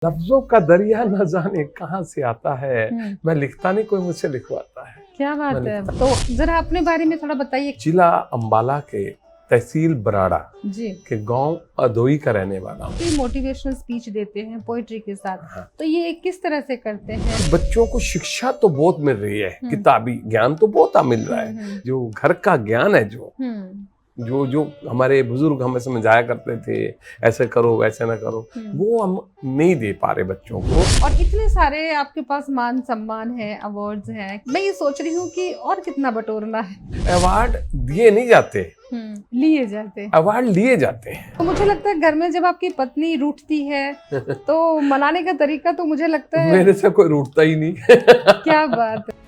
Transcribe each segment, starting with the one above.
लफ्जों का दरिया न जाने कहाँ से आता है। मैं लिखता नहीं, कोई मुझसे लिखवाता है। क्या बात है। तो जरा अपने बारे में थोड़ा बताइए। जिला अंबाला के तहसील बराड़ा जी के गांव अदोई का रहने वाला हूँ। मोटिवेशनल स्पीच देते हैं पोइट्री के साथ। हाँ। तो ये किस तरह से करते हैं? बच्चों को शिक्षा तो बहुत मिल रही है, किताबी ज्ञान तो बहुत मिल रहा है। जो घर का ज्ञान है, जो जो हमारे बुजुर्ग हमें समझाया करते थे, ऐसे करो वैसे ना करो, वो हम नहीं दे पा रहे बच्चों को। और इतने सारे आपके पास मान सम्मान है, अवार्ड्स हैं, मैं ये सोच रही हूँ कि और कितना बटोरना है। अवार्ड दिए नहीं जाते, लिए जाते, अवार्ड लिए जाते हैं। तो मुझे लगता है घर में जब आपकी पत्नी रूठती है तो मनाने का तरीका तो मुझे लगता है मेरे से कोई रूठता ही नहीं। क्या बात है।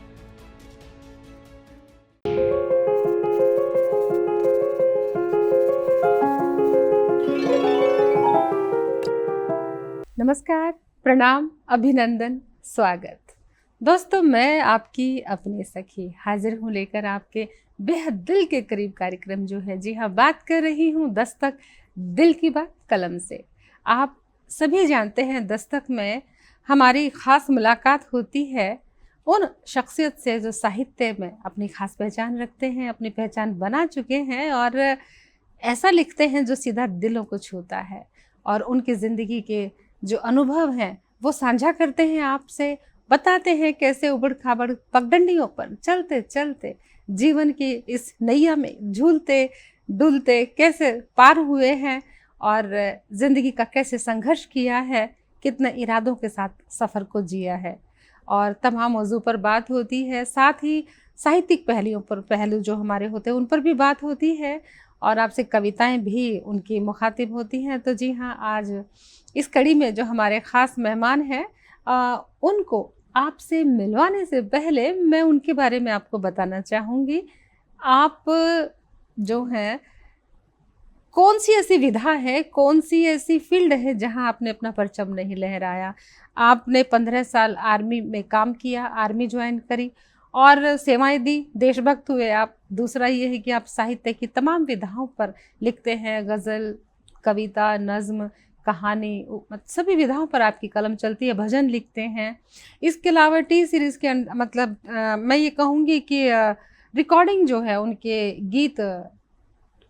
नमस्कार, प्रणाम, अभिनंदन, स्वागत। दोस्तों, मैं आपकी अपनी सखी हाजिर हूँ लेकर आपके बेहद दिल के करीब कार्यक्रम जो है, जी हाँ, बात कर रही हूँ दस्तक दिल की बात कलम से। आप सभी जानते हैं दस्तक में हमारी ख़ास मुलाकात होती है उन शख्सियत से जो साहित्य में अपनी ख़ास पहचान रखते हैं, अपनी पहचान बना चुके हैं और ऐसा लिखते हैं जो सीधा दिलों को छूता है, और उनकी ज़िंदगी के जो अनुभव हैं वो साझा करते हैं आपसे, बताते हैं कैसे उबड़ खाबड़ पगडंडियों पर चलते चलते जीवन की इस नैया में झूलते डुलते कैसे पार हुए हैं और ज़िंदगी का कैसे संघर्ष किया है, कितने इरादों के साथ सफ़र को जिया है। और तमाम मौजू पर बात होती है, साथ ही साहित्यिक पहलू जो हमारे होते हैं उन पर भी बात होती है, और आपसे कविताएं भी उनकी मुखातिब होती हैं। तो जी हाँ, आज इस कड़ी में जो हमारे ख़ास मेहमान हैं, उनको आपसे मिलवाने से पहले मैं उनके बारे में आपको बताना चाहूँगी। आप जो हैं, कौन सी ऐसी विधा है, कौन सी ऐसी फील्ड है जहां आपने अपना परचम नहीं लहराया? आपने 15 साल आर्मी में काम किया, आर्मी ज्वाइन करी और सेवाएं दी, देशभक्त हुए आप। दूसरा ये है कि आप साहित्य की तमाम विधाओं पर लिखते हैं, गज़ल, कविता, नज़्म, कहानी, सभी विधाओं पर आपकी कलम चलती है, भजन लिखते हैं। इसके अलावा टी सीरीज़ के मतलब मैं ये कहूँगी कि रिकॉर्डिंग जो है, उनके गीत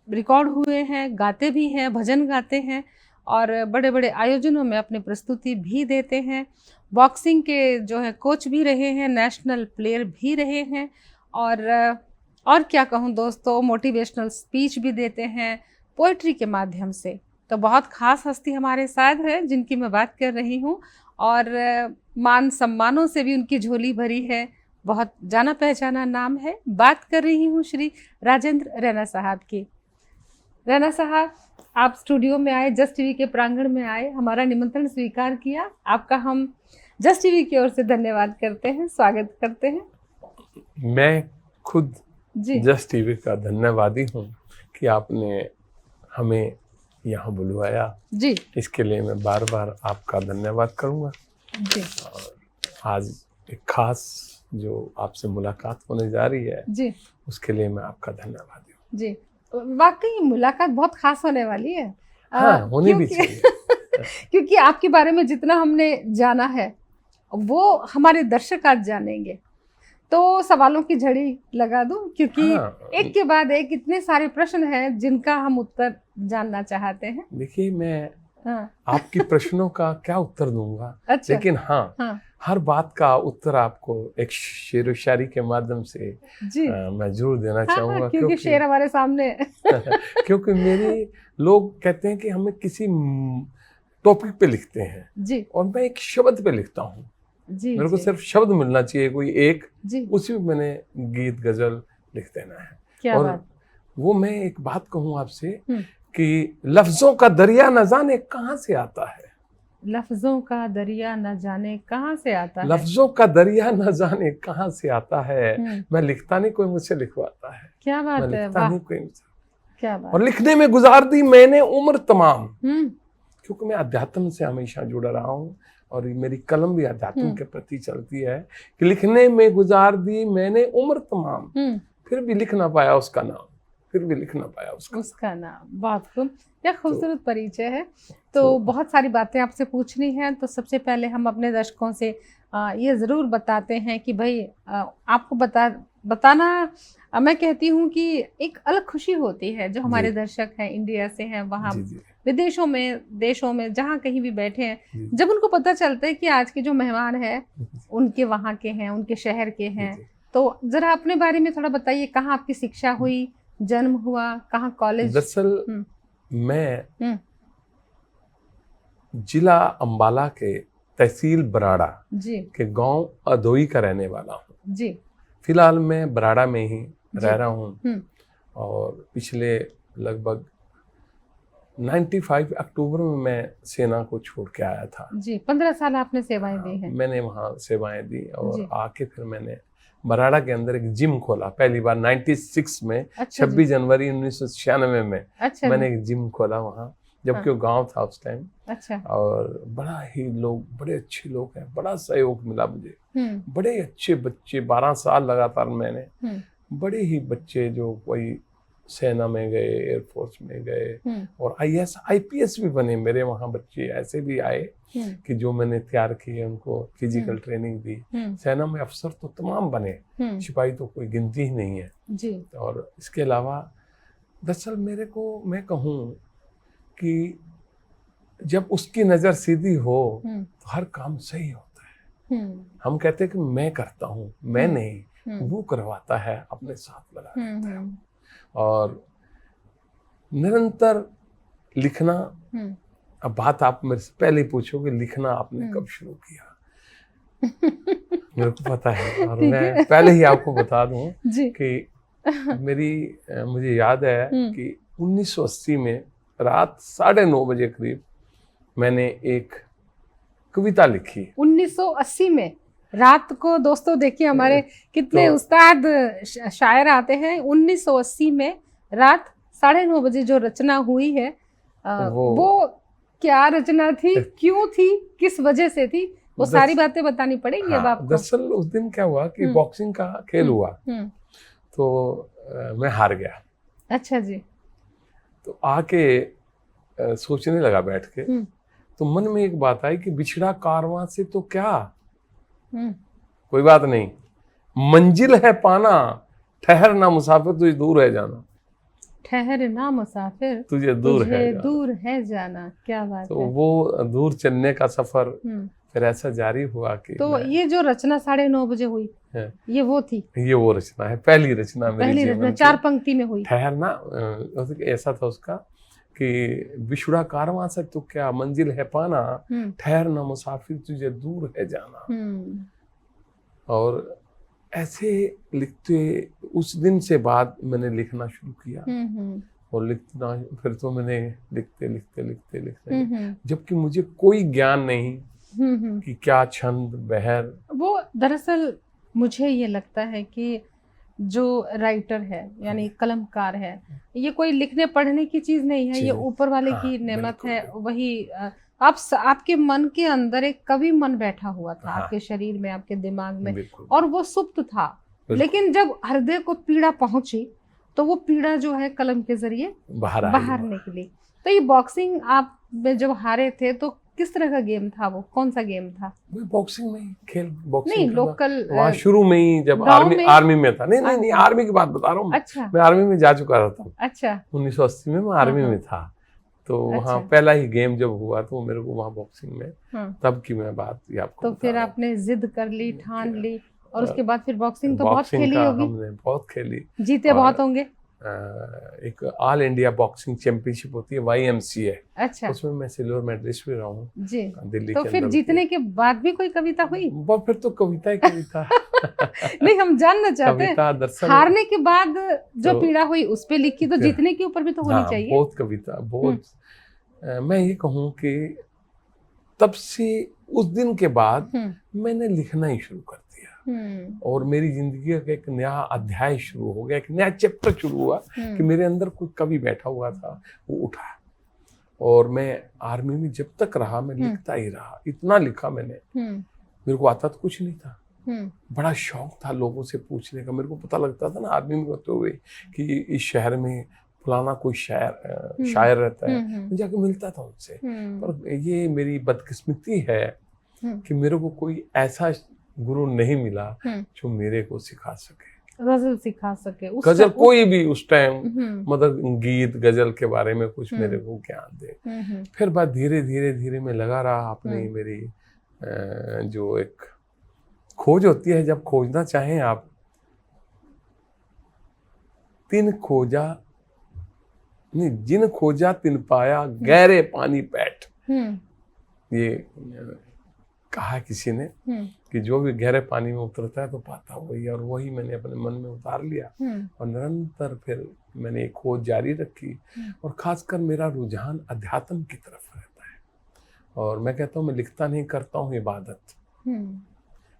रिकॉर्ड हुए हैं, गाते भी हैं, भजन गाते हैं और बड़े बड़े आयोजनों में अपनी प्रस्तुति भी देते हैं। बॉक्सिंग के जो है कोच भी रहे हैं, नेशनल प्लेयर भी रहे हैं, और क्या कहूँ दोस्तों, मोटिवेशनल स्पीच भी देते हैं पोइट्री के माध्यम से। तो बहुत ख़ास हस्ती हमारे साथ है जिनकी मैं बात कर रही हूँ, और मान सम्मानों से भी उनकी झोली भरी है, बहुत जाना पहचाना नाम है। बात कर रही हूँ श्री राजेंद्र रैना साहब की। रैना साहब, आप स्टूडियो में आए, जस्ट टीवी के प्रांगण में आए, हमारा निमंत्रण स्वीकार किया। आपका हम जस्ट टीवी की ओर से धन्यवाद करते हैं, स्वागत करते हैं। मैं खुद जस्ट टीवी का धन्यवादी हूँ कि आपने हमें यहाँ बुलवाया जी। इसके लिए मैं बार बार आपका धन्यवाद करूँगा जी। और आज एक खास जो आपसे मुलाकात होने जा रही है जी, उसके लिए मैं आपका धन्यवादी हूँ जी। वाकई मुलाकात बहुत खास होने वाली है। हाँ, होनी भी चाहिए। क्योंकि आपके बारे में जितना हमने जाना है वो हमारे दर्शक आज जानेंगे। तो सवालों की झड़ी लगा दूं, क्योंकि एक के बाद एक इतने सारे प्रश्न हैं जिनका हम उत्तर जानना चाहते हैं। देखिए, मैं आपकी प्रश्नों का क्या उत्तर दूंगा। अच्छा। लेकिन हाँ, हर बात का उत्तर आपको एक शेर व शायरी के माध्यम से मैं जरूर देना चाहूंगा। क्योंकि शेर हमारे सामने क्योंकि मेरे लोग कहते हैं कि हमें किसी टॉपिक पे लिखते हैं जी, और मैं एक शब्द पे लिखता हूँ जी। मेरे को सिर्फ शब्द मिलना चाहिए कोई एक जी, उसी में मैंने गीत गजल लिख देना है। क्या और बात? वो मैं एक बात कहूँ आपसे कि लफ्जों का दरिया न जाने कहाँ से आता है। लफ्जों का दरिया न जाने कहाँ से आता है। लफ्जों का दरिया न जाने कहाँ से आता है। मैं लिखता नहीं, कोई मुझसे लिखवाता है। क्या बात है, लिखता नहीं, कोई मुझसे। क्या बात। और लिखने में गुजार दी मैंने उम्र तमाम, क्योंकि मैं अध्यात्म से हमेशा जुड़ा रहा हूँ और मेरी कलम भी अध्यात्म के प्रति चलती है कि लिखने में गुजार दी मैंने उम्र तमाम, फिर भी लिख ना पाया उसका नाम। फिर भी लिख ना पाया उसका नाम। बहुत खूब, यह खूबसूरत परिचय है। तो बहुत सारी बातें आपसे पूछनी है, तो सबसे पहले हम अपने दर्शकों से ये ज़रूर बताते हैं कि भाई आपको बताना मैं कहती हूँ कि एक अलग खुशी होती है। जो हमारे दर्शक हैं, इंडिया से हैं, वहाँ विदेशों में, देशों में, जहाँ कहीं भी बैठे हैं, जब उनको पता चलता है कि आज के जो मेहमान हैं उनके वहाँ के हैं, उनके शहर के हैं, तो जरा अपने बारे में थोड़ा बताइए। कहाँ आपकी शिक्षा हुई, जन्म हुआ, कहाँ कॉलेज? दरअसल मैं जिला अंबाला के तहसील बराड़ा के गांव अधोई का रहने वाला हूँ जी। फिलहाल मैं बराड़ा में ही रह रहा हूँ और पिछले लगभग 95 अक्टूबर में मैं सेना को छोड़ के आया था जी। 15 साल आपने सेवाएं दी हैं। मैंने वहाँ सेवाएं दी और आके फिर मैंने बराड़ा के अंदर एक जिम खोला पहली बार 96 में। 26 जनवरी 1996 में मैंने एक जिम खोला वहाँ, जबकि वो गांव था उस टाइम। और बड़ा ही लोग, बड़े अच्छे लोग हैं, बड़ा सहयोग मिला मुझे। बड़े अच्छे बच्चे, 12 साल लगातार मैंने बड़े ही बच्चे जो कोई सेना में गए, एयरफोर्स में गए और IAS IPS भी बने मेरे वहाँ बच्चे। ऐसे भी आए कि जो मैंने तैयार किए, उनको फिजिकल ट्रेनिंग दी। सेना में अफसर तो तमाम बने, सिपाही तो कोई गिनती ही नहीं है जी। और इसके अलावा दरअसल मेरे को, मैं कहूँ कि जब उसकी नज़र सीधी हो तो हर काम सही होता है। हम कहते हैं कि मैं करता हूँ, मैं नहीं, वो करवाता है, अपने साथ लगा देता है। और निरंतर लिखना, अब बात आप मेरे से पहले पूछोगे लिखना आपने कब शुरू किया, मेरे को पता है और मैं पहले ही आपको बता दूं कि मुझे याद है कि 1980 में रात 9:30 बजे करीब मैंने एक कविता लिखी। 1980 में रात को, दोस्तों देखिए हमारे कितने उस्ताद शायर आते हैं। 1980 में रात 9:30 बजे जो रचना हुई है, वो क्या रचना थी, क्यों थी, किस वजह से थी, वो सारी बातें बतानी पड़ेगी अब आपको। दरअसल उस दिन क्या हुआ कि बॉक्सिंग का खेल हुआ तो मैं हार गया। अच्छा जी। तो आके सोचने लगा बैठ के, तो मन में एक बात आई कि बिछड़ा कारवां से तो क्या, कोई बात नहीं, मंजिल है पाना, ठहर ना मुसाफिर तुझे दूर है जाना। ठहर ना मुसाफिर तुझे दूर है जाना। क्या बात तो है। वो दूर चलने का सफर फिर ऐसा जारी हुआ कि तो ये जो रचना 9:30 बजे हुई है, ये वो थी, ये वो रचना है, पहली रचना मेरी जीवन की। 4 पंक्ति में हुई। ठहरना ऐसा था उसका कि बिछड़ा कारवां से तो क्या, मंजिल है पाना, ठहरना मुसाफिर तुझे दूर है जाना। और ऐसे लिखते उस दिन से बाद मैंने लिखना शुरू किया और लिखना, फिर तो मैंने लिखते जबकि मुझे कोई ज्ञान नहीं कि क्या छंद बहर। वो दरअसल मुझे ये लगता है कि जो राइटर है यानी कलमकार है, ये कोई लिखने पढ़ने की चीज नहीं है, ये ऊपर वाले की नेमत है। वही आपके मन के अंदर एक कवि मन बैठा हुआ था, आपके शरीर में, आपके दिमाग में, और वो सुप्त था। लेकिन जब हृदय को पीड़ा पहुंची तो वो पीड़ा जो है कलम के जरिए बाहर निकली। तो ये बॉक्सिंग आप जब हारे थे तो किस तरह का गेम था, वो कौन सा गेम था? बॉक्सिंग में खेल, बॉक्सिंग नहीं, लोकल वहाँ शुरू में ही जब आर्मी में था। नहीं, आर्मी की बात बता रहा हूँ। अच्छा। मैं आर्मी में जा चुका था। अच्छा। 1980 में मैं आर्मी में था। तो वहाँ पहला ही गेम जब हुआ तो मेरे को वहाँ बॉक्सिंग में, तब की मैं बात ये आपको। तो फिर आपने जिद कर ली, ठान ली, और उसके बाद फिर बॉक्सिंग तो बहुत खेली होगी। हमने बहुत खेली, जीते बहुत होंगे। एक ऑल इंडिया बॉक्सिंग चैंपियनशिप होती है YMCA। अच्छा। उसमें मैं सिल्वर मेडलिस्ट भी रहा हूँ जी। दिल्ली तो फिर जीतने के बाद भी कोई कविता हुई? फिर तो कविता ही कविता। नहीं, हम जानना चाहते हैं, हारने के बाद जो पीड़ा हुई उस पे लिखी, तो जीतने के ऊपर भी तो होनी चाहिए। बहुत कविता, बहुत। मैं ये कहूँ कि तब से उस दिन के बाद मैंने लिखना ही शुरू कर दिया और मेरी जिंदगी का एक नया अध्याय शुरू हो गया, एक नया चैप्टर शुरू हुआ कि मेरे अंदर कोई कवि बैठा हुआ था, वो उठा। और मैं आर्मी में जब तक रहा मैं लिखता ही रहा, इतना लिखा मैंने, मेरे को आता तो कुछ नहीं था। बड़ा शौक था लोगों से पूछने का। मेरे को पता लगता था ना आदमी में होते हुए कि इस शहर में फलाना कोई शायर रहता है, मैं जाके मिलता था उनसे। पर ये मेरी बदकिस्मती है कि मेरे को कोई ऐसा गुरु नहीं मिला जो मेरे को सिखा सके, गजल सिखा सके, गजल कोई भी उस टाइम, मतलब गीत गजल के बारे में कुछ मेरे को ज्ञान दे। फिर बात धीरे धीरे धीरे मैं लगा रहा अपनी मेरी जो एक खोज होती है, जब खोजना चाहें आप, जिन खोजा तिन पाया गहरे पानी बैठ, ये कहा किसी ने कि जो भी गहरे पानी में उतरता है तो पाता वही, और वही मैंने अपने मन में उतार लिया और निरंतर फिर मैंने एक खोज जारी रखी। और खासकर मेरा रुझान अध्यात्म की तरफ रहता है, और मैं कहता हूँ मैं लिखता नहीं करता हूँ इबादत,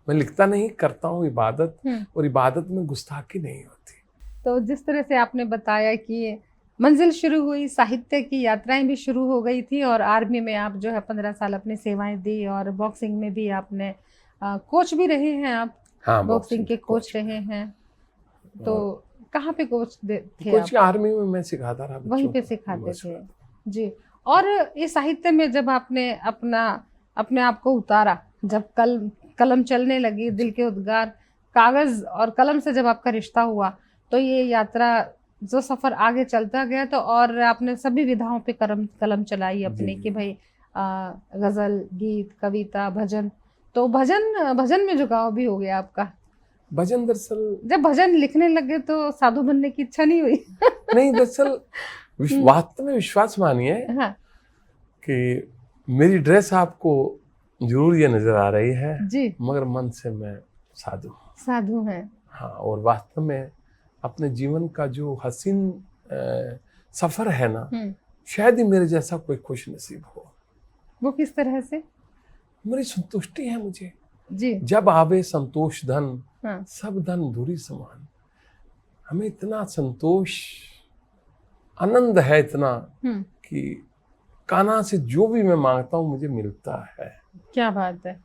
मैं लिखता नहीं करता हूँ इबादत, और इबादत में गुस्ताखी नहीं होती। तो जिस तरह से आपने बताया कि मंजिल शुरू हुई, साहित्य की यात्राएं भी शुरू हो गई थी, और आर्मी में आप जो है 15 साल अपनी सेवाएं दी, और बॉक्सिंग में भी आपने कोच भी रहे हैं आप। हाँ, बॉक्सिंग के कोच रहे हैं। तो कहाँ पे कोच थे कोच? आर्मी में मैं सिखाता रहा, वहीं पे सिखाते थे जी। और ये साहित्य में जब आपने अपने आप को उतारा, जब कलम चलने लगी, दिल के उद्गार, कागज और कलम से जब आपका रिश्ता हुआ, तो ये यात्रा जो सफर आगे चलता गया, तो और आपने सभी विधाओं पे कलम चलाई अपने कि भाई गजल, गीत, कविता, भजन। तो भजन में झुकाव भी हो गया आपका। भजन दरअसल जब भजन लिखने लगे तो साधु बनने की इच्छा नहीं हुई? नहीं, दरअसल वास्तव में विश्वास मानिए कि मेरी ड्रेस आपको जरूर ये नजर आ रही है जी, मगर मन से मैं साधु हैं। हाँ, और वास्तव में अपने जीवन का जो हसीन सफर है ना, शायद ही मेरे जैसा कोई खुश नसीब हो। वो किस तरह से? मेरी संतुष्टि है मुझे जी। जब आवे संतोष धन, सब धन धुरी समान। हमें इतना संतोष, आनंद है इतना कि कान्हा से जो भी मैं मांगता हूँ मुझे मिलता है। क्या बात है।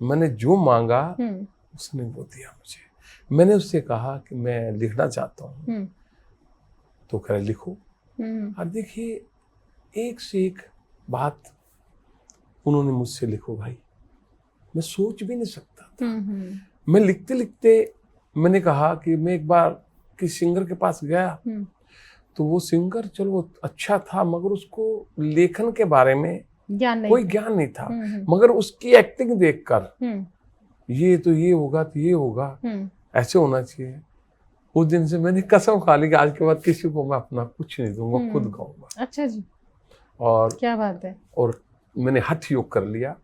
मैंने जो मांगा उसने वो दिया मुझे। मैंने उससे कहा कि मैं लिखना चाहता हूँ, तो कह लिखो। और देखिए, एक से एक बात उन्होंने मुझसे लिखो भाई, मैं सोच भी नहीं सकता था। मैं लिखते लिखते मैंने कहा कि मैं एक बार किसी सिंगर के पास गया, तो वो सिंगर चलो वो अच्छा था, मगर उसको लेखन के बारे में कोई ज्ञान नहीं था। मगर उसकी एक्टिंग देखकर ये तो ये होगा, तो ये होगा, ऐसे होना चाहिए। उस दिन से मैंने कसम खा ली कि आज के बाद किसी को मैं अपना कुछ नहीं दूंगा, खुद गाऊंगा। अच्छा जी। और क्या बात है। और मैंने हठ योग कर लिया।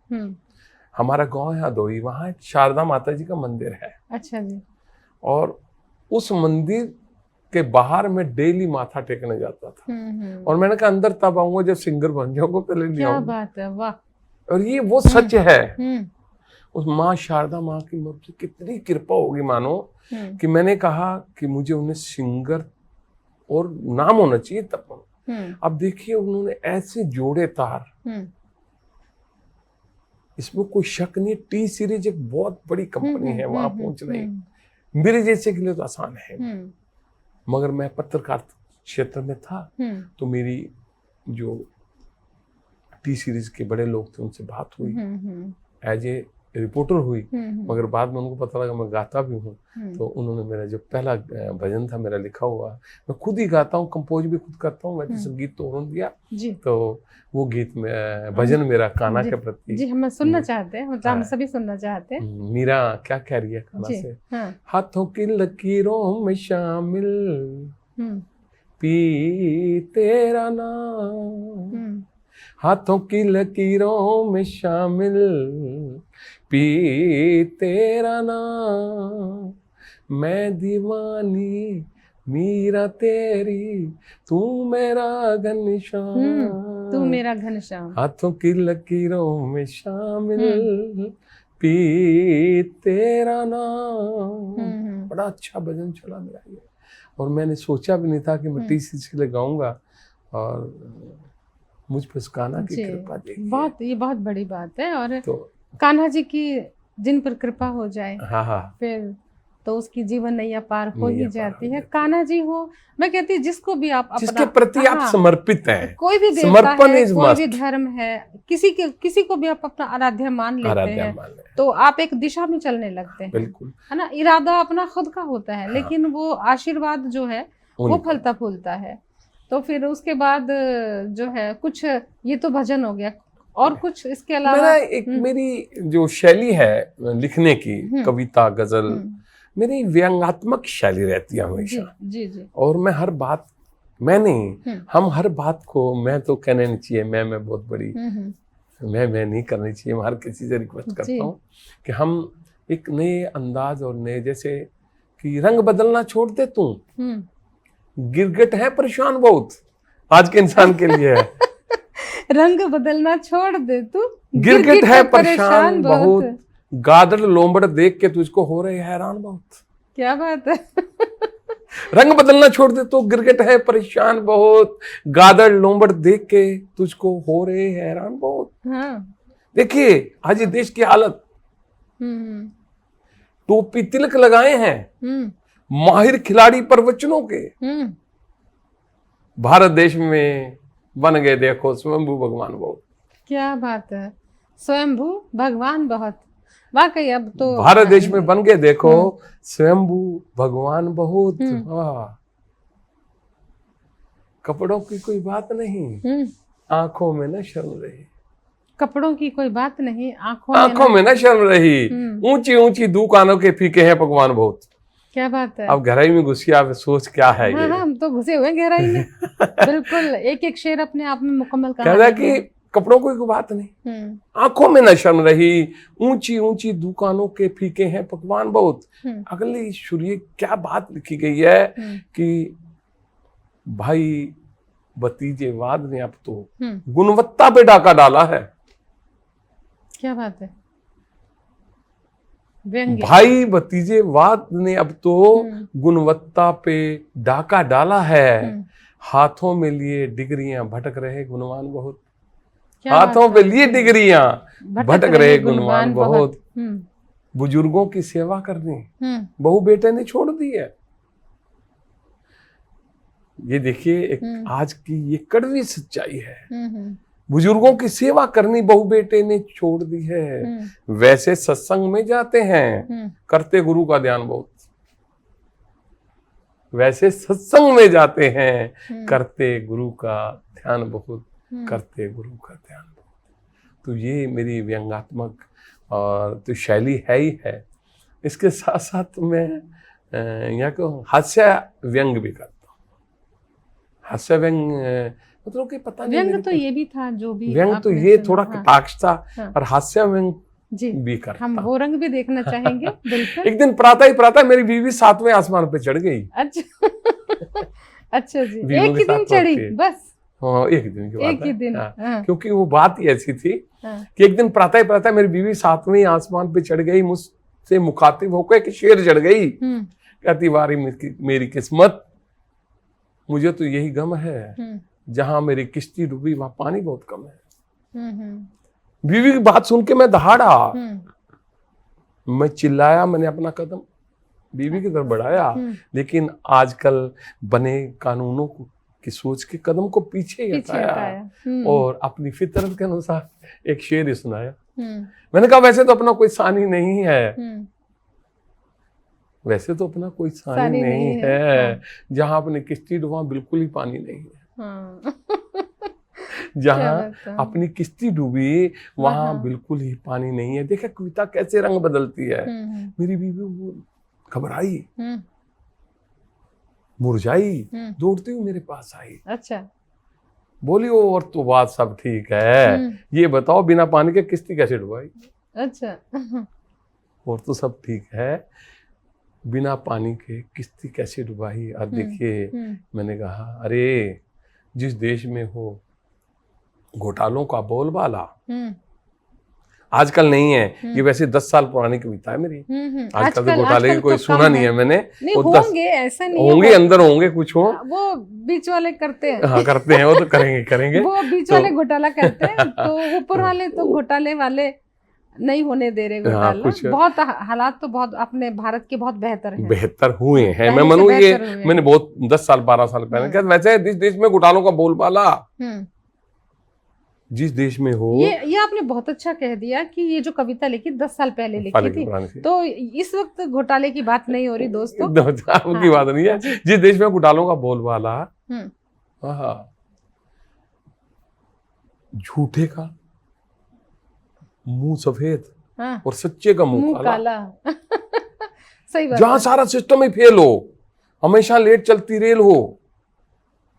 हमारा गांव है हदोई, वहाँ एक शारदा माता जी का मंदिर है। अच्छा जी। और उस मंदिर के बाहर मैं डेली माथा टेकने जाता था। और मैंने कहा अंदर तब आऊंगा जब सिंगर बन जाऊंगा, पहले नहीं आऊंगा। क्या बात है, वाह। और ये वो सच है। उस माँ शारदा माँ की मुझसे कितनी कृपा होगी मानो, कि मैंने कहा कि मुझे उन्हें सिंगर और नाम होना चाहिए तब। अब देखिए, उन्होंने ऐसे जोड़े तार, इसमें कोई शक नहीं। टी सीरीज एक बहुत बड़ी कंपनी है, वहां पहुंचना ही मेरे जैसे के लिए तो आसान है। मगर मैं पत्रकार क्षेत्र में था, तो मेरी जो टी सीरीज के बड़े लोग थे उनसे बात हुई, एज ए रिपोर्टर हुई। मगर बाद में उनको पता लगा मैं गाता भी हूँ, तो उन्होंने मेरा जो पहला भजन था मेरा लिखा हुआ, मैं खुद ही गाता हूँ, कंपोज भी खुद करता हूँ। वैसे संगीत तो उन्होंने दिया, तो वो गीत में भजन मेरा कान्हा के प्रति। जी, हम सुनना चाहते हैं, मतलब हम सभी सुनना चाहते हैं। मीरा क्या कह रही है कान्हा से? हाथों की लकीरों में शामिल पी तेरा नाम, हाथों की लकीरों में शामिल पी तेरा नाम, मैं दीवानी मीरा तेरी, तू मेरा घनश्याम, तू मेरा घनश्याम, हाथों की लकीरों में शामिल पी तेरा नाम। बड़ा अच्छा भजन चला मेरा ये, और मैंने सोचा भी नहीं था कि मैं टीसी के लिए गाऊंगा, और मुझ पर कान्हा की कृपा देखिए। ये बहुत बड़ी बात है। और तो कान्हा जी की जिन पर कृपा हो जाए, हाँ, फिर तो उसकी जीवन नैया पार हो ही जाती है। कान्हा जी हो, मैं कहती हूँ जिसको भी आप जिसके प्रति आप समर्पित हैं, कोई भी देवता है, कोई भी धर्म है, किसी को भी आप अपना आराध्य मान लेते हैं, तो आप एक दिशा में चलने लगते हैं। बिल्कुल, है ना। इरादा अपना खुद का होता है, लेकिन वो आशीर्वाद जो है वो फलता फूलता है। तो फिर उसके बाद जो है कुछ, ये तो भजन हो गया, और कुछ इसके अलावा मेरी जो शैली है लिखने की, कविता, गजल, मेरी व्यंग्यात्मक शैली रहती है हमेशा। जी। और मैं हर बात, मैं नहीं, हम हर बात को मैं तो कहने नहीं चाहिए, मैं बहुत बड़ी मैं नहीं करनी चाहिए। मैं हर किसी से रिक्वेस्ट करता हूँ कि हम एक नए अंदाज और नए, जैसे कि रंग बदलना छोड़ दे तू, गिरगिट है परेशान बहुत, आज के इंसान के लिए है। रंग बदलना छोड़ दे तू, गिरगिट है परेशान बहुत, गादड़ लोमड़ देख के तुझको हो रहे हैरान बहुत। क्या बात है। रंग बदलना छोड़ दे तो गिरगिट है परेशान बहुत, गादड़ लोमड़ देख के तुझको हो रहे हैरान बहुत। हाँ। देखिए आज ये देश की हालत, टोपी तिलक लगाए हैं माहिर खिलाड़ी प्रवचनों के, भारत देश में बन गए देखो स्वयंभू भगवान बहुत। क्या बात है, स्वयंभू भगवान बहुत, वाकई। अब तो भारत देश में बन गए देखो स्वयंभू भगवान बहुत। कपड़ों की कोई बात नहीं, आंखों में न शर्म रही। कपड़ों की कोई बात नहीं, आंखों में न शर्म रही, ऊंची ऊंची दुकानों के फीके हैं पकवान बहुत। क्या बात है। अब गहराई में घुसिए, आप सोच क्या है ये। हाँ, हम तो घुसे हुए गहराई में। बिल्कुल, एक शेर अपने आप में मुकम्मल कह रहा कि कपड़ों की कोई बात नहीं, आंखों में न शर्म रही, ऊंची ऊंची दुकानों के फीके हैं पकवान बहुत। अगली सुनिए क्या बात लिखी गई है कि भाई भतीजेवाद ने अब तो गुणवत्ता पे डाका डाला है। क्या बात है। भाई भतीजेवाद ने अब तो गुणवत्ता पे डाका डाला है, हाथों में लिए डिग्रियां भटक रहे गुणवान बहुत। हाथों पे लिए डिग्रियां भटक रहे गुणवान बहुत। बुजुर्गों की सेवा करनी बहू बेटे ने छोड़ दी है। ये देखिए एक आज की ये कड़वी सच्चाई है, बुजुर्गों की सेवा करनी बहू बेटे ने छोड़ दी है। वैसे सत्संग में जाते हैं करते गुरु का ध्यान बहुत, वैसे सत्संग में जाते हैं करते गुरु का ध्यान बहुत, करते गुरु का ध्यान बहुत। तो ये मेरी व्यंग्यात्मक और तो शैली है ही है। इसके साथ साथ मैं यहाँ को हास्य व्यंग भी करता हूँ। हास्य व्यंग मतलब कि पता नहीं, व्यंग तो ये भी था जो भी व्यंग तो ये थोड़ा कटाक्ष था। और हास्य व्यंग भी करता। हम वो रंग भी देखना चाहेंगे। बिल्कुल। एक दिन प्रातः मेरी बीवी 7वें आसमान पे चढ़ गई। अच्छा जी, एक ही दिन चढ़ी बस। हाँ, एक दिन की बात एक ही दिन। क्योंकि वो बात ही ऐसी थी कि एक दिन प्रातः मेरी बीवी 7वें आसमान पे चढ़ गई, मुझसे मुखातिब होकर एक शेर चढ़ गई। कहती वारी मेरी किस्मत, मुझे तो यही गम है, जहां मेरी किश्ती डूबी वहां पानी बहुत कम है। बीवी की बात सुन के मैं दहाड़ा, मैं चिल्लाया, मैंने अपना कदम बीवी की तरफ बढ़ाया, लेकिन आजकल बने कानूनों की सोच के कदम को पीछे हटाया और अपनी फितरत के अनुसार एक शेर ही सुनाया। मैंने कहा वैसे तो अपना कोई सानी नहीं है, वैसे तो अपना कोई सानी नहीं है, जहां अपनी किश्ती डूबा बिल्कुल ही पानी नहीं है। जहां अपनी किश्ती डूबी वहां बिल्कुल ही पानी नहीं है। देखा कविता कैसे रंग बदलती है। मेरी बीवी घबराई, मुरझाई, दौड़ती हुई मेरे पास आई। अच्छा। बोली और तो बात सब ठीक है, ये बताओ बिना पानी के किश्ती कैसे डुबाई। अच्छा। और तो सब ठीक है, बिना पानी के किश्ती कैसे डुबाई। और देखिए मैंने कहा अरे जिस देश में हो घोटालों का बोलबाला, आजकल नहीं है ये, वैसे 10 साल पुरानी कविता है मेरी। आजकल तो घोटाले की कोई सुना नहीं है मैंने। होंगे, ऐसा नहीं होंगे, अंदर होंगे कुछ हो, वो बीच वाले करते हैं। हाँ करते हैं, वो तो करेंगे वो बीच वाले घोटाला करते हैं, तो ऊपर वाले तो घोटाले वाले नहीं होने दे रहे घोटाला। बहुत हालात तो बहुत अपने भारत के बहुत बेहतर हैं, बेहतर हुए हैं। मैं मानूं ये मैंने बहुत 10 साल 12 साल पहले क्या, वैसे जिस देश में घोटालों का बोलबाला जिस देश में हो, ये आपने बहुत अच्छा कह दिया कि ये जो कविता लिखी 10 साल पहले लिखी थी, तो इस वक्त घोटाले की बात नहीं हो रही दोस्तों, की बात नहीं है। जिस देश में घोटालों का बोलबाला, झूठे का मुंह सफेद और सच्चे का मुंह काला। सही बात। जहां सारा सिस्टम ही फेल हो, हमेशा लेट चलती रेल हो,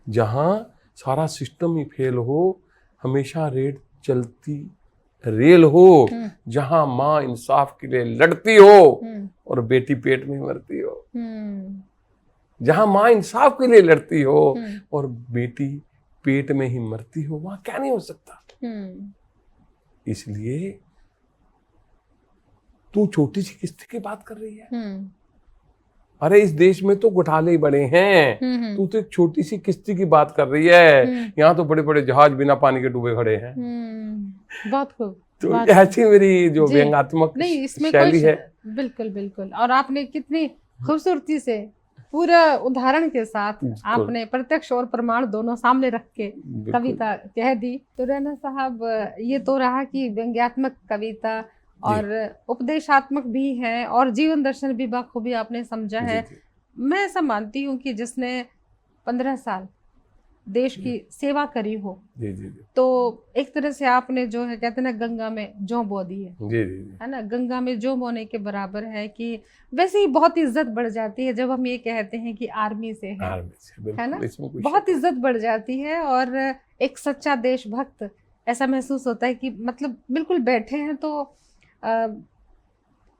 जहां सारा सिस्टम ही फेल हो, हमेशा रेट चलती रेल हो, जहां माँ इंसाफ के लिए लड़ती हो और बेटी पेट में मरती हो, जहां माँ इंसाफ के लिए लड़ती हो और बेटी पेट में ही मरती हो, वहां क्या नहीं हो सकता। इसलिए तू छोटी सी किस्ती की बात कर रही है। अरे इस देश में तो घोटाले ही बड़े हैं, तू तो एक छोटी सी किस्ती की बात कर रही है। यहाँ तो बड़े बड़े जहाज बिना पानी के डूबे खड़े हैं। बहुत खूब। तो ऐसी मेरी जो व्यंग्यात्मक शैली है। बिल्कुल बिल्कुल। और आपने कितनी खूबसूरती से पूरा उदाहरण के साथ आपने प्रत्यक्ष और प्रमाण दोनों सामने रख के कविता कह दी। तो रैना साहब, ये तो रहा कि व्यंग्यात्मक कविता और उपदेशात्मक भी है और जीवन दर्शन भी बखूबी आपने समझा है। मैं ऐसा मानती हूँ कि जिसने 15 साल देश की सेवा करी हो, तो एक तरह से आपने जो है कहते हैं ना, गंगा में जौ बो दी है ना, गंगा में जौ बोने के बराबर है। कि वैसे ही बहुत इज्जत बढ़ जाती है जब हम ये कहते हैं कि आर्मी से है ना, बहुत इज्जत बढ़ जाती है। और एक सच्चा देशभक्त ऐसा महसूस होता है कि मतलब बिल्कुल बैठे हैं तो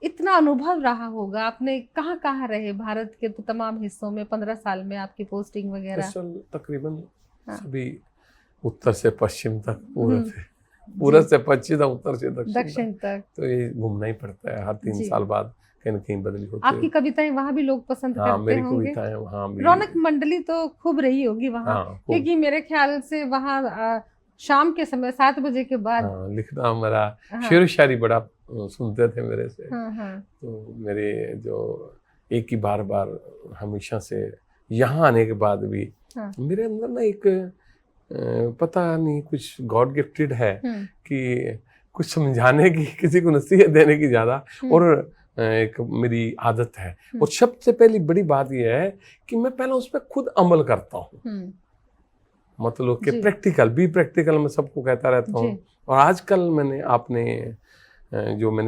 इतना अनुभव रहा होगा। आपने कहाँ कहाँ रहे भारत के तो तमाम हिस्सों में 15 साल में आपकी पोस्टिंग वगैरह? तकरीबन सभी उत्तर से पश्चिम तक, पूरब से पश्चिम तक, उत्तर से दक्षिण तक, तो ये घूमना ही पड़ता है। हर 3 साल बाद कहीं न कहीं बदली होती है। आपकी कविताएं वहाँ भी लोग पसंद करते होंगे? मेरी कविताएं वहाँ भी। रौनक मंडली तो खूब रही होगी वहाँ, क्योंकि मेरे ख्याल से वहाँ शाम के समय 7 बजे के बाद लिखना मेरा शेर शायरी बड़ा सुनते थे मेरे से। तो मेरे जो एक ही बार हमेशा से यहाँ आने के बाद भी मेरे अंदर ना एक पता नहीं कुछ गॉड गिफ्टेड है कि कुछ समझाने की, किसी को नसीहत देने की ज्यादा और एक मेरी आदत है। और सबसे पहली बड़ी बात यह है कि मैं पहले उस पर खुद अमल करता हूँ। मतलब कि प्रैक्टिकल मैं सबको कहता रहता हूँ। और आजकल मैंने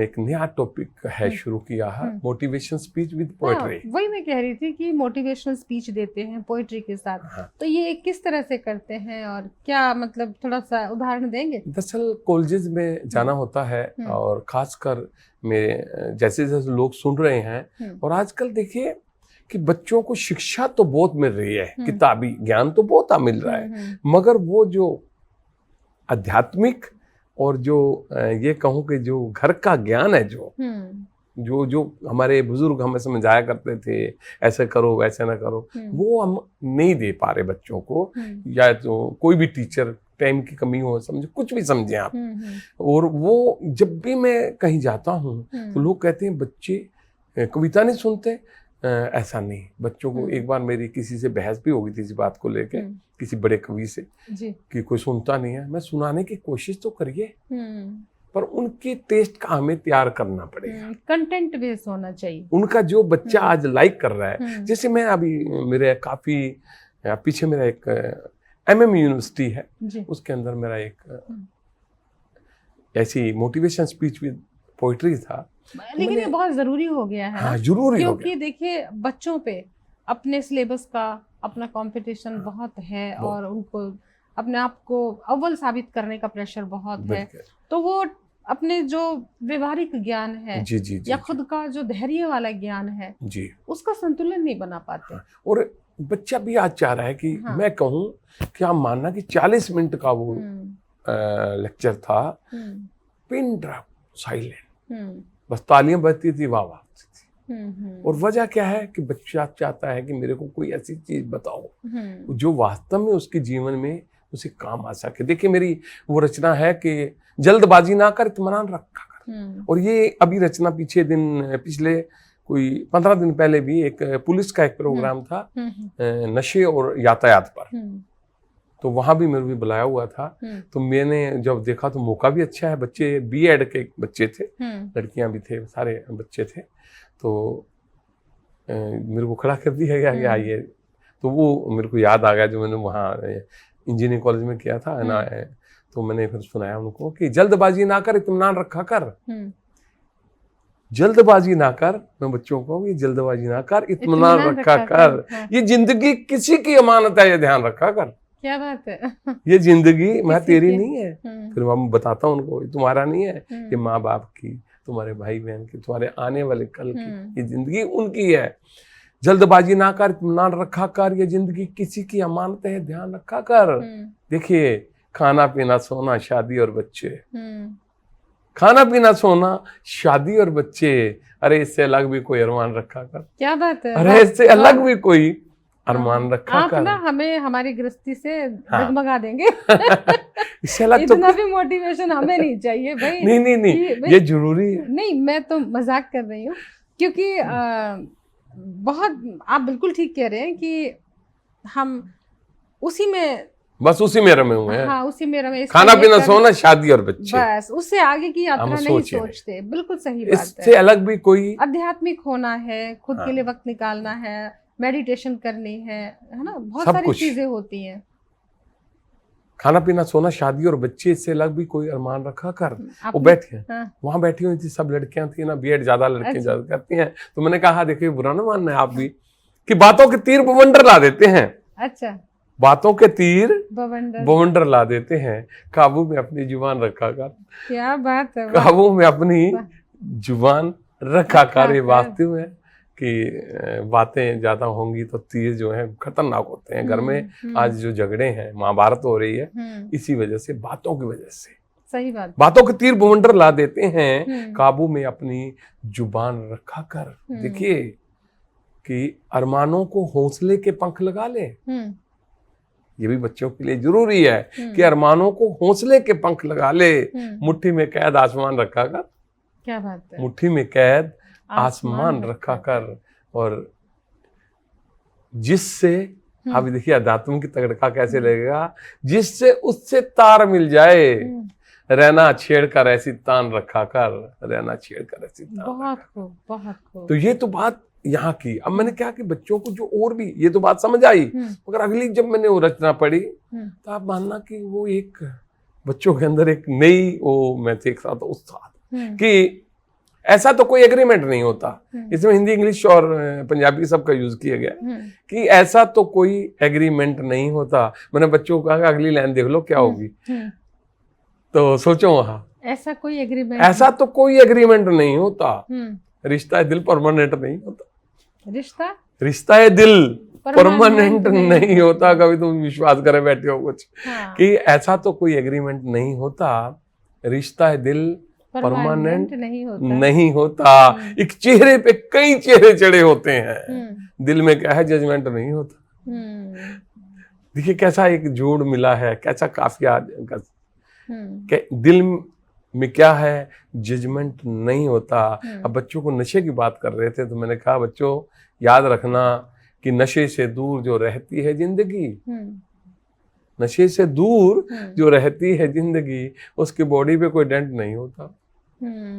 एक नया टॉपिक है शुरू किया है, मोटिवेशन स्पीच विद पोएट्री। वही मैं कह रही थी कि मोटिवेशनल स्पीच देते हैं पोएट्री के साथ। तो ये किस तरह से करते हैं और क्या, मतलब थोड़ा सा उदाहरण देंगे? दरअसल कॉलेजेस में जाना होता है और खासकर मेरे जैसे लोग सुन रहे हैं। और आजकल देखिए कि बच्चों को शिक्षा तो बहुत मिल रही है, किताबी ज्ञान तो बहुत मिल रहा है, मगर वो जो आध्यात्मिक और जो ये कहूँ कि जो घर का ज्ञान है, जो हमारे बुजुर्ग हमें समझाया करते थे, ऐसे करो वैसे ना करो, वो हम नहीं दे पा रहे बच्चों को। या तो कोई भी टीचर, टाइम की कमी हो, समझे कुछ भी समझे आप। और वो जब भी मैं कहीं जाता हूँ तो लोग कहते हैं बच्चे कविता नहीं सुनते। ऐसा नहीं, बच्चों को एक बार मेरी किसी से बहस भी हो गई थी इस बात को लेके, किसी बड़े कवि से, कि कोई सुनता नहीं है। मैं सुनाने की कोशिश तो करिए, पर उनके टेस्ट का हमें तैयार करना पड़ेगा। कंटेंट बेस होना चाहिए उनका, जो बच्चा आज लाइक कर रहा है। जैसे मैं अभी मेरे काफी पीछे मेरा एक MM यूनिवर्सिटी है, उसके अंदर मेरा एक ऐसी मोटिवेशन स्पीच विद पोएट्री था। लेकिन ये बहुत जरूरी हो गया है। हाँ, जरूरी हो गया, क्योंकि देखिए बच्चों पे अपने सिलेबस का अपना कंपटीशन बहुत है और उनको अपने आप को अव्वल साबित करने का प्रेशर बहुत है। तो वो अपने जो व्यवहारिक ज्ञान है या खुद का जो धैर्य वाला ज्ञान है उसका संतुलन नहीं बना पाते। और बच्चा भी आज चाह रहा है कि मैं कहूँ कि आप मानना कि 40 मिनट का वो लेक्चर था, पिन ड्रॉप साइलेंट, बस तालियां बजती थी, वाह वाह। और वजह क्या है कि बच्चा चाहता है कि मेरे को कोई ऐसी चीज बताओ जो वास्तव में उसके जीवन में उसे काम आ सके। देखिए मेरी वो रचना है कि जल्दबाजी ना कर, इत्मीनान रखा कर। और ये अभी रचना पिछले कोई 15 दिन पहले भी एक पुलिस का एक प्रोग्राम था नशे और यातायात पर, तो वहां भी मेरे भी बुलाया हुआ था। तो मैंने जब देखा तो मौका भी अच्छा है, बच्चे B.Ed के बच्चे थे, लड़कियां भी थे, सारे बच्चे थे, तो मेरे को खड़ा कर दिया गया कि आइए। तो वो मेरे को याद आ गया जो मैंने वहाँ इंजीनियरिंग कॉलेज में किया था ना, तो मैंने फिर सुनाया उनको कि जल्दबाजी ना कर, इत्मीनान रखा कर, जल्दबाजी ना कर। मैं बच्चों को ये जल्दबाजी ना कर, इत्मीनान रखा कर, ये जिंदगी किसी की अमानत है, ये ध्यान रखा कर। क्या बात है। ये जिंदगी मैं तेरी नहीं है, फिर मैं बताता हूँ उनको, ये तुम्हारा नहीं है, ये माँ बाप की, तुम्हारे भाई बहन की, तुम्हारे आने वाले कल की, ये जिंदगी उनकी है। जल्दबाजी ना कर, इत्मीनान रखा कर, ये जिंदगी किसी की अमानत है, ध्यान रखा कर। देखिए, खाना पीना सोना शादी और बच्चे, खाना पीना सोना शादी और बच्चे, अरे इससे अलग भी कोई अरमान रखा कर। क्या बात है। अरे इससे अलग भी कोई अरमान रखा कर। आप ना हमें हमारी गृहस्थी से डगमगा देंगे। इससे अलग इतना भी मोटिवेशन हमें नहीं चाहिए भाई। नहीं, ये जरूरी है। नहीं, मैं तो मजाक कर रही हूँ, क्योंकि बहुत आप बिल्कुल ठीक कह रहे हैं कि हम उसी में, बस उसी में रमे हुए हैं। हाँ, उसी में रमे, खाना पीना सोना शादी और बच्चे, बस उससे आगे की यात्रा नहीं सोचते। बिल्कुल सही बात है। इससे अलग भी कोई आध्यात्मिक होना है, खुद के लिए वक्त निकालना है, मेडिटेशन करनी है ना, बहुत सारी चीजें होती हैं। खाना पीना सोना शादी और बच्चे, इससे अलग भी कोई अरमान रखा कर। वो बैठे वहां बैठी हुई थी, सब लड़कियां थी ना, B.Ed ज्यादा लड़कियां ज्यादा करती हैं, तो मैंने कहा देखिए बुरा ना मानना है आप भी, कि बातों के तीर बवंडर ला देते हैं। अच्छा, बातों के तीर बवंडर ला देते हैं, काबू में अपनी जुबान रखा कर। क्या बात है। काबू में अपनी जुबान रखा कर। ये वास्तव में कि बातें ज्यादा होंगी तो तीर जो है खतरनाक होते हैं। घर में आज जो झगड़े हैं, महाभारत हो रही है, इसी वजह से, बातों की वजह से। सही बात। बातों के तीर बवंडर ला देते हैं, काबू में अपनी जुबान रखा कर। देखिए कि अरमानों को हौसले के पंख लगा ले, ये भी बच्चों के लिए जरूरी है कि अरमानों को हौसले के पंख लगा ले। मुट्ठी में कैद आसमान रखा कर। क्या बात है। मुट्ठी में कैद आसमान रखा कर। और जिससे, अभी देखिए अध्यात्म की तगड़का कैसे लगेगा, जिससे उससे तार मिल जाए, रहना छेड़ कर ऐसी तान रखा कर, रहना छेड़ कर ऐसी तान। बहुत खूब, बहुत खूब। तो ये तो बात यहाँ की। अब मैंने क्या कि बच्चों को जो और भी, ये तो बात समझ आई, मगर अगली जब मैंने वो रचना पढ़ी तो आप मानना कि वो एक बच्चों के अंदर एक नई वो मैं देख रहा था उत्साह कि ऐसा तो कोई एग्रीमेंट नहीं होता। इसमें हिंदी, इंग्लिश और पंजाबी सबका यूज किया गया कि ऐसा तो कोई एग्रीमेंट नहीं होता। मैंने बच्चों को कहा अगली लाइन देख लो क्या होगी, तो सोचो वहां, ऐसा कोई एग्रीमेंट, ऐसा तो कोई एग्रीमेंट नहीं होता। रिश्ता है दिल परमानेंट नहीं होता। रिश्ता है दिल परमानेंट नहीं होता। कभी तुम विश्वास करे बैठे हो कुछ कि ऐसा तो कोई एग्रीमेंट नहीं होता। रिश्ता है दिल परमानेंट नहीं होता। एक चेहरे पे कई चेहरे चढ़े होते हैं, दिल में क्या है जजमेंट नहीं होता। देखिए कैसा एक जोड़ मिला है, कैसा काफिया। दिल में क्या है, जजमेंट नहीं होता। अब बच्चों को नशे की बात कर रहे थे तो मैंने कहा बच्चों याद रखना कि नशे से दूर जो रहती है जिंदगी, नशे से दूर जो रहती है जिंदगी, उसकी बॉडी पे कोई डेंट नहीं होता।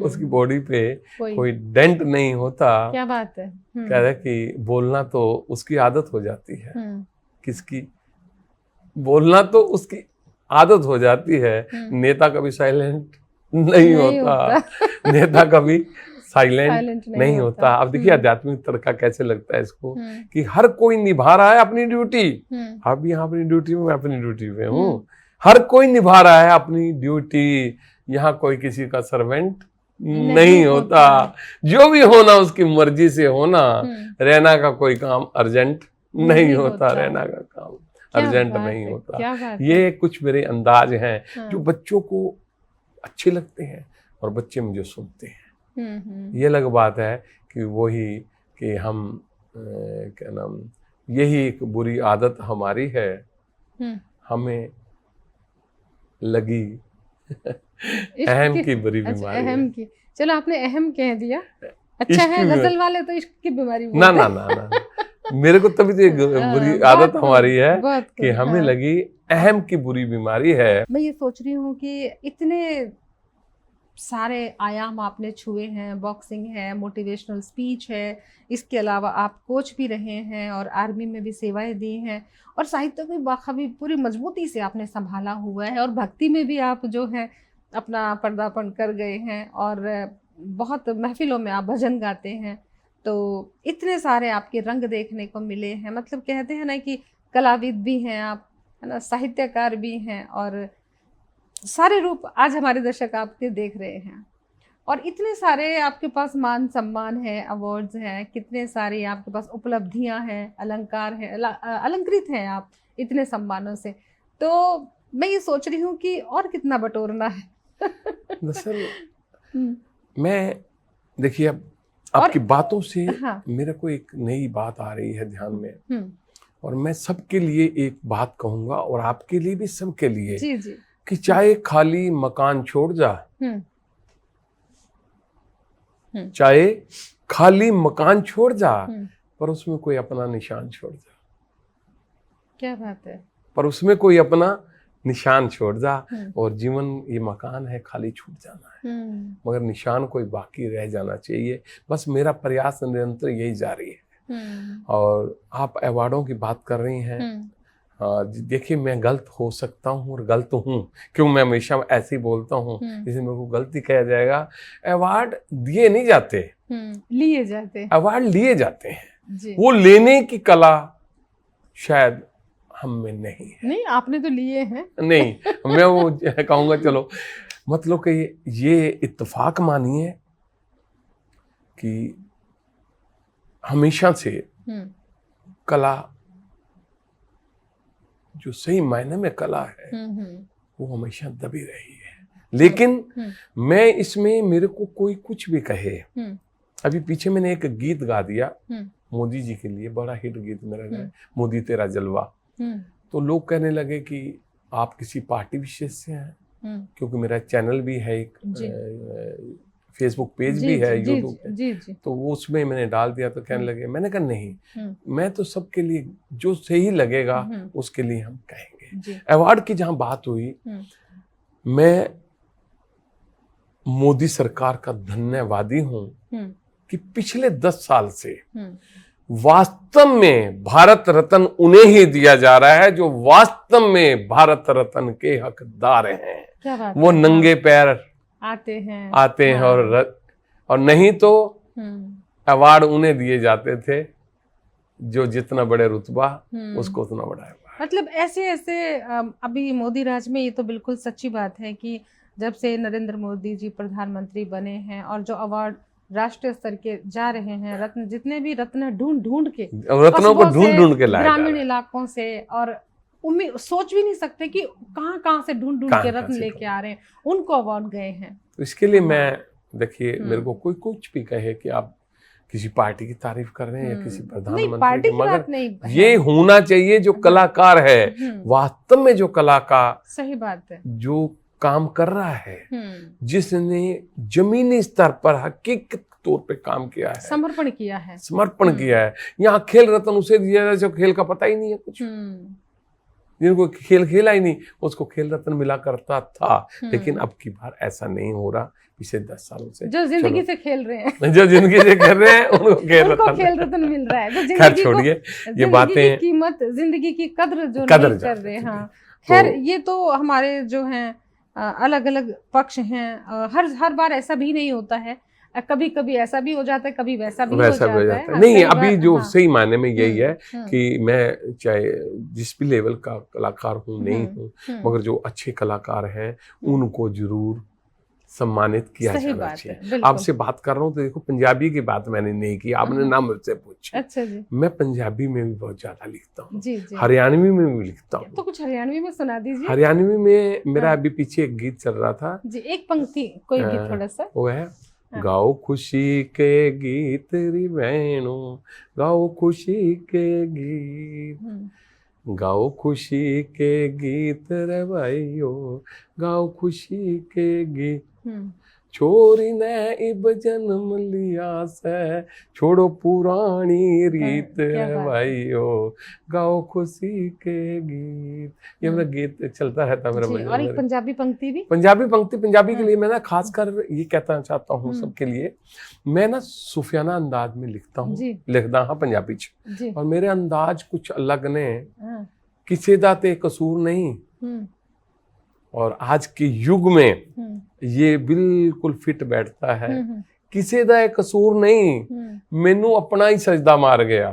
उसकी बॉडी पे कोई डेंट नहीं होता। क्या बात है। कह रहे कि बोलना तो उसकी आदत हो जाती है। किसकी? बोलना तो उसकी आदत हो जाती है। नेता कभी साइलेंट नहीं होता। नेता कभी साइलेंट नहीं होता। अब देखिए आध्यात्मिक तड़का कैसे लगता है इसको कि हर कोई निभा रहा है अपनी ड्यूटी। आप यहाँ अपनी ड्यूटी में, मैं अपनी ड्यूटी पे हूँ। हर कोई निभा रहा है अपनी ड्यूटी। यहाँ कोई किसी का सर्वेंट नहीं होता। जो भी होना उसकी मर्जी से होना। रहना का कोई काम अर्जेंट नहीं होता। रहना का काम अर्जेंट नहीं होता। ये कुछ मेरे अंदाज हैं जो बच्चों को अच्छे लगते हैं और बच्चे मुझे सुनते हैं। ये अलग बात है कि वही कि हम क्या नाम, यही एक बुरी आदत हमारी है, हमें लगी अहम की बुरी बीमारी। अहम की चलो आपने अहम कह दिया, अच्छा है। गजल वाले तो इश्क की बीमारी ना ना ना ना मेरे को तभी तो एक बुरी आदत हमारी है कि हमें लगी अहम की बुरी बीमारी है। मैं ये सोच रही हूँ कि इतने सारे आयाम आपने छुए हैं, बॉक्सिंग है, मोटिवेशनल स्पीच है, इसके अलावा आप कोच भी रहे हैं और आर्मी में भी सेवाएं दी हैं, और साहित्य को बाखूबी पूरी मजबूती से आपने संभाला हुआ है, और भक्ति में भी आप जो है अपना पदार्पण कर गए हैं, और बहुत महफिलों में आप भजन गाते हैं। तो इतने सारे आपके रंग देखने को मिले हैं, मतलब कहते हैं ना कि कलाविद भी हैं आप, है ना, साहित्यकार भी हैं, और सारे रूप आज हमारे दर्शक आपके देख रहे हैं। और इतने सारे आपके पास मान सम्मान है, अवार्ड्स हैं, कितने सारे आपके पास उपलब्धियां हैं, अलंकार हैं, अलंकृत हैं आप इतने सम्मानों से। तो मैं ये सोच रही हूँ कि और कितना बटोरना है। दरअसल मैं देखिए अब आपकी बातों से मेरे को एक नई बात आ रही है ध्यान में, और मैं सबके लिए एक बात कहूंगा, और आपके लिए भी, सबके लिए, जी जी, कि चाहे खाली मकान छोड़ जा, चाहे खाली मकान छोड़ जा, पर उसमें कोई अपना निशान छोड़ जा। क्या बात है। पर उसमें कोई अपना निशान छोड़ जा, और जीवन ये मकान है, खाली छूट जाना है, मगर निशान कोई बाकी रह जाना चाहिए। बस मेरा प्रयास निरंतर यही जारी है। और आप अवार्डों की बात कर रही हैं, देखिए मैं गलत हो सकता हूँ और गलत हूँ, क्यों मैं हमेशा ऐसे ही बोलता हूँ, इसलिए मेरे को गलती कहा जाएगा। अवार्ड दिए नहीं जाते, लिए जाते, अवार्ड लिए जाते हैं। वो लेने की कला शायद हम में नहीं है। नहीं, आपने तो लिए हैं। नहीं, मैं वो कहूँगा, चलो मतलब कि ये इत्तेफाक मानिए कि हमेशा से कला, जो सही मायने में कला है, वो हमेशा दबी रही है। लेकिन मैं इसमें, मेरे को कोई कुछ भी कहे, अभी पीछे मैंने एक गीत गा दिया मोदी जी के लिए, बड़ा हिट गीत मेरा है, मोदी तेरा जलवा। तो लोग कहने लगे कि आप किसी पार्टी विशेष से हैं, क्योंकि मेरा चैनल भी है, एक फेसबुक पेज भी है, यूट्यूब पे, तो वो उसमें मैंने डाल दिया। तो कहने लगे, मैंने कहा नहीं, मैं तो सबके लिए जो सही लगेगा उसके लिए हम कहेंगे। अवार्ड की जहां बात हुई, मैं मोदी सरकार का धन्यवादी हूं कि पिछले 10 साल से वास्तव में भारत रत्न उन्हें ही दिया जा रहा है जो वास्तव में भारत रत्न के हकदार हैं। क्या बात वो नंगे पैर आते हैं और नहीं तो अवार्ड उन्हें दिए जाते थे जो जितना बड़े रुतबा उसको उतना बड़ा है। मतलब ऐसे ऐसे अभी मोदी राज में ये तो बिल्कुल सच्ची बात है कि जब से नरेंद्र मोदी जी प्रधानमंत्री बने हैं, और जो अवार्ड राष्ट्रीय स्तर के जा रहे हैं, रत्न, जितने भी रत्न ढूंढ के, रत्नों को ढूंढ के लाए, ग्रामीण इलाकों से, और उम्मीद सोच भी नहीं सकते कि कहाँ से ढूंढ के रत्न लेके आ रहे हैं, उनको अवार्ड गए हैं। तो इसके लिए मैं, देखिए मेरे को कोई कुछ भी कहे कि आप किसी पार्टी की तारीफ कर रहे हैं या किसी प्रधानमंत्री, मगर ये होना चाहिए जो कलाकार है, वास्तव में जो कलाकार, सही बात है, जो काम कर रहा है, जिसने जमीनी स्तर पर हकीकत तौर पे काम किया है, समर्पण किया है। यहाँ खेल रत्न उसे दिया जाए जो खेल का पता ही नहीं है कुछ, जिनको खेल खेला ही नहीं, उसको खेल रत्न मिला करता था। लेकिन अब की बार ऐसा नहीं हो रहा। पिछले 10 सालों से जो जिंदगी से खेल रहे हैं, उनको खेल रत्न मिल रहा है। खैर छोड़िए ये बातें, कीमत, जिंदगी की कद्र जो नहीं कर रहे हैं। हाँ, खैर ये तो हमारे जो हैं अलग अलग पक्ष हैं। हर बार ऐसा भी नहीं होता है, कभी कभी ऐसा भी हो जाता है, कभी वैसा भी हो जाता है। नहीं, अभी जो सही मायने में यही है कि मैं चाहे जिस भी लेवल का कलाकार हूँ नहीं हूँ, मगर जो अच्छे कलाकार हैं उनको जरूर सम्मानित किया जाना चाहिए। आपसे बात कर रहा हूँ तो देखो, पंजाबी की बात मैंने नहीं की, आपने ना मुझसे पूछा। अच्छा जी। मैं पंजाबी में भी बहुत ज्यादा लिखता हूँ, हरियाणवी में भी लिखता हूँ। तो कुछ हरियाणवी में सुना दीजिए। हरियाणवी में मेरा अभी पीछे एक गीत चल रहा था जी, एक पंक्ति कोई भी थोड़ा सा। वो है, गाओ खुशी के गीत री बहनों, गाओ खुशी के गीत, गाओ खुशी के गीत रे भाइयों, गाओ खुशी के गीत, छोरी ने इब जन्म लिया से, छोड़ो पुरानी रीत है भाइयों, गाओ खुशी के गीत। ये मेरा गीत चलता रहता मेरा भजन। और एक पंजाबी पंक्ति भी, पंजाबी के लिए मैं ना खासकर ये कहना चाहता हूँ सबके लिए, मैं ना सूफियाना अंदाज में लिखता हूँ, लिखदा हाँ पंजाबी च, और मेरे अंदाज कुछ अलग ने, किसी दा ते कसूर नहीं, और आज के युग में ये बिल्कुल फिट बैठता है। किसी दा कसूर नहीं, मैनू अपना ही सजदा मार गया।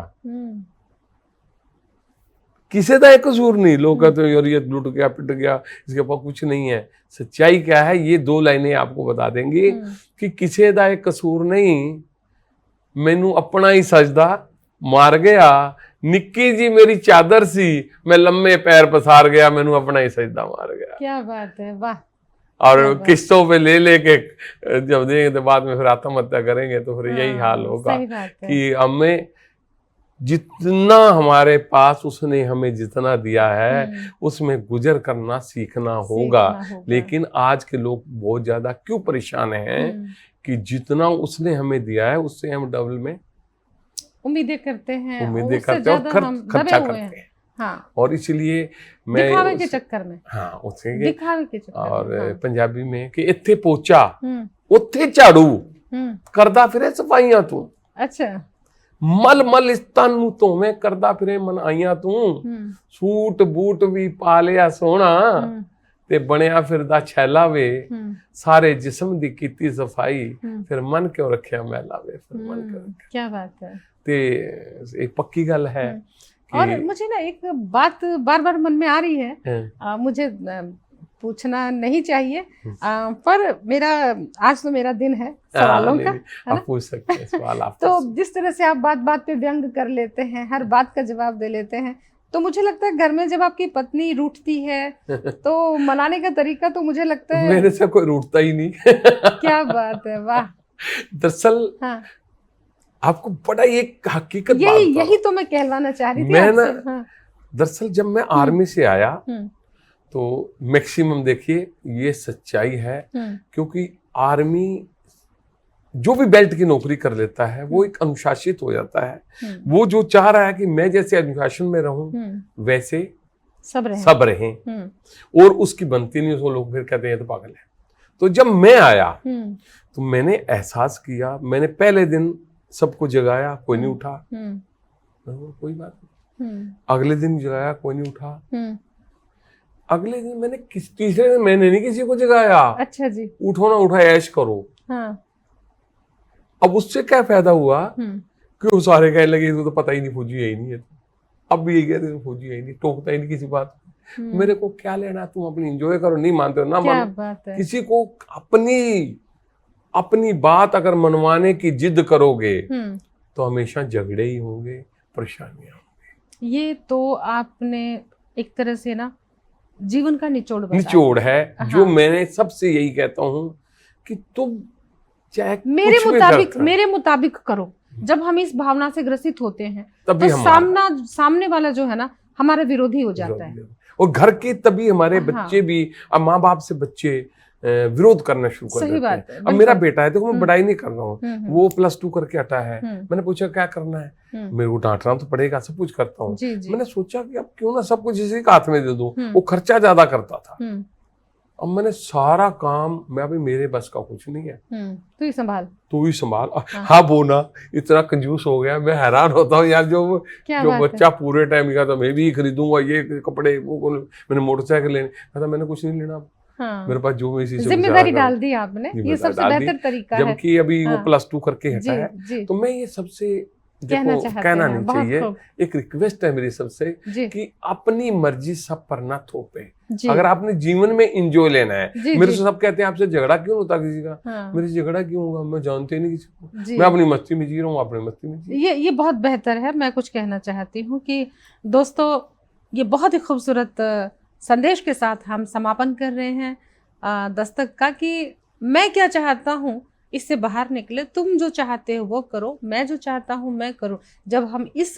किसी दा कसूर नहीं। लोग कहते हैं यार ये लुट गया पिट गया, इसके पास कुछ नहीं है। सच्चाई क्या है, ये दो लाइनें आपको बता देंगी कि किसी दा कसूर नहीं, मैनू अपना ही सजदा मार गया। निक्की जी मेरी चादर सी, मैं लम्बे पैर पसार गया, मैनू अपना ही सजदा मार गया। क्या बात है, वाह। और किस्तों पे ले लेके जब देंगे तो बाद में फिर आत्महत्या करेंगे, तो फिर यही हाल होगा कि हमें जितना हमारे पास उसने हमें जितना दिया है उसमें गुजर करना सीखना होगा। लेकिन आज के लोग बहुत ज्यादा क्यों परेशान हैं कि जितना उसने हमें दिया है उससे हम डबल में उम्मीदें करते हैं और खर्चा करते हैं। हाँ। और इसलिए मैं दिखावे के चक्कर में, हाँ उससे दिखावे के चक्कर और हाँ। पंजाबी में कि इत्थे पोचा उत्थे झाड़ू करदा फिरे सफाइयां तू। अच्छा। मल मल इस तन नूं धोवे करदा फिरे मनाइयां तू। सूट बूट भी पा लिया सोहना ते बनिया फिरदा छैला वे। सारे जिस्म दी कीती सफाई, फिर मन क्यों रखिया मैला वे। फिर मन क्यों। क्या बात है। ते एक पक्की गल है। और मुझे ना एक बात बार बार मन में आ रही है, मुझे पूछना नहीं चाहिए, पर मेरा आज तो मेरा दिन है सवालों का, है ना? आप पूछ सकते हैं सवाल आप। तो जिस तरह से आप बात बात पे व्यंग कर लेते हैं, हर बात का जवाब दे लेते हैं, तो मुझे लगता है घर में जब आपकी पत्नी रूठती है तो मनाने का तरीका तो मुझे लगता है मेरे से कोई रूठता ही नहीं। क्या बात है, वाह। दरअसल हाँ। आपको बड़ा एक हकीकत यही तो मैं कहलवाना चाह रही थी। मैं ना दरअसल जब मैं आर्मी से आया तो मैक्सिमम देखिए ये सच्चाई है, क्योंकि आर्मी जो भी बेल्ट की नौकरी कर लेता है वो एक अनुशासित हो जाता है। वो जो चाह रहा है कि मैं जैसे अनुशासन में रहूं वैसे सब रहें और उसकी बनती नहीं, उसको लोग फिर कहते हैं तो पागल है। तो जब मैं आया तो मैंने एहसास किया, मैंने पहले दिन सबको जगाया, कोई नहीं उठा, कोई बात नहीं। अगले दिन जगाया, कोई नहीं उठा। अगले दिन मैंने तीसरे दिन मैंने नहीं किसी को जगाया। अच्छा जी। उठो ना उठा, ऐश करो। हाँ। अब उससे क्या फायदा हुआ कि वो सारे कहने लगे तो पता ही नहीं फौजी है ही नहीं है। अब भी ये कहते फौजी है ही नहीं, टोकता ही नहीं किसी बात। मेरे को क्या लेना, तुम अपनी एंजॉय करो, नहीं मानते हो ना मानो। किसी को अपनी बात अगर मनवाने की जिद करोगे तो हमेशा झगड़े ही होंगे, परेशानियां होंगी। ये तो आपने एक तरह से ना जीवन का निचोड़ है। हाँ। जो मैंने सबसे यही कहता हूँ कि तुम चाहे मेरे मुताबिक करो। जब हम इस भावना से ग्रसित होते हैं तो सामने वाला जो है ना हमारा विरोधी हो जाता है। और घर के तभी हमारे बच्चे भी, अब माँ बाप से बच्चे विरोध करना शुरू कर देते हैं। अब मेरा बेटा है, देखो मैं बड़ाई नहीं कर रहा हूँ, वो +2 करके हटा है। मैंने पूछा क्या करना है, मेरे को डांटना तो पड़ेगा, सब कुछ करता हूँ। मैंने सोचा कि अब क्यों ना सब कुछ इसी के हाथ में दे दूं। वो खर्चा ज्यादा करता था, अब मैंने सारा काम, मैं अभी मेरे बस का कुछ नहीं है, तू ही संभाल। हाँ बोना इतना कंजूस हो गया, मैं हैरान होता हूँ यार। जो बच्चा पूरे टाइम का तो मैं भी खरीदूंगा ये कपड़े, वो मैंने मोटरसाइकिल लेने था, मैंने कुछ नहीं लेना। हाँ। मेरे पास जो जिम्मेदारी डाल दी आपने, ये सबसे बेहतर तरीका है। जबकि अभी वो +2 करके हटा है। तो मैं ये सबसे कहना नहीं चाहिए, एक रिक्वेस्ट है मेरी सबसे कि अपनी मर्जी सब पर ना थोपे। अगर आपने जीवन में एंजॉय लेना है, मेरे से सब कहते हैं आपसे झगड़ा क्यों होता किसी का। हाँ। मेरे से झगड़ा क्यों होगा, मैं जानते नहीं किसी को, मैं अपनी मस्ती में जी रहा हूँ, अपनी मस्ती में जी। ये बहुत बेहतर है। मैं कुछ कहना चाहती हूँ कि दोस्तों ये बहुत ही खूबसूरत संदेश के साथ हम समापन कर रहे हैं दस्तक का, कि मैं क्या चाहता हूँ इससे बाहर निकले, तुम जो चाहते हो वो करो, मैं जो चाहता हूँ मैं करूँ। जब हम इस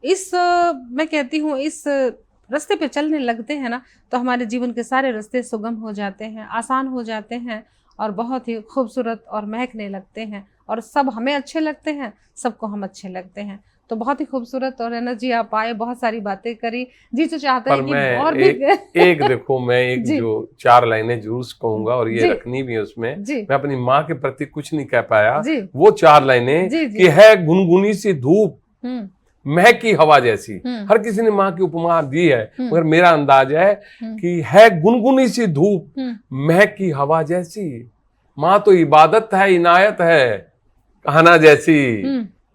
मैं कहती हूँ इस रास्ते पे चलने लगते हैं ना, तो हमारे जीवन के सारे रास्ते सुगम हो जाते हैं, आसान हो जाते हैं, और बहुत ही खूबसूरत और महकने लगते हैं, और सब हमें अच्छे लगते हैं, सबको हम अच्छे लगते हैं। तो बहुत ही खूबसूरत, और रैना जी आप आए, बहुत सारी बातें करी जी, तो चाहते हैं कि और भी एक देखो, मैं एक जो 4 लाइनें जरूर कहूंगा और ये रखनी भी है उसमें। मैं अपनी माँ के प्रति कुछ नहीं कह पाया, वो 4 लाइनें कि है गुनगुनी सी धूप महकी हवा जैसी। हर किसी ने माँ की उपमा दी है, मगर मेरा अंदाज है कि है गुनगुनी सी धूप महकी हवा जैसी। माँ तो इबादत है, इनायत है कान्हा जैसी।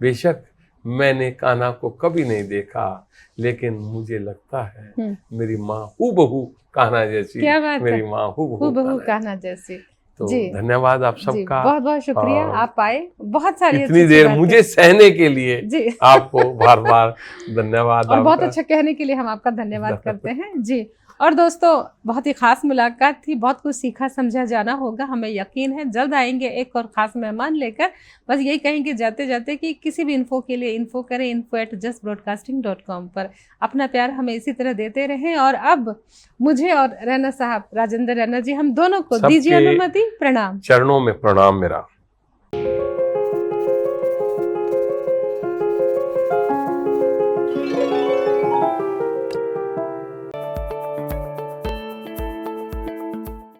बेशक मैंने कान्हा को कभी नहीं देखा, लेकिन मुझे लगता है मेरी माँ हूबहू कान्हा जैसी। क्या बात मेरी है? माँ हूबहू कान्हा जैसी। तो धन्यवाद आप सबका, बहुत बहुत शुक्रिया, आप आए, बहुत सारी इतनी देर मुझे सहने के लिए जी आपको बार बार धन्यवाद। और बहुत अच्छा कहने के लिए हम आपका धन्यवाद करते हैं जी। और दोस्तों, बहुत ही खास मुलाकात थी, बहुत कुछ सीखा समझा जाना होगा, हमें यकीन है। जल्द आएंगे एक और ख़ास मेहमान लेकर। बस यही कहेंगे जाते जाते कि किसी भी इन्फो के लिए इन्फो करें info@justbroadcasting.com पर। अपना प्यार हमें इसी तरह देते रहें। और अब मुझे और रैना साहब, राजेंद्र रैना जी, हम दोनों को दीजिए अनुमति। प्रणाम। चरणों में प्रणाम मेरा।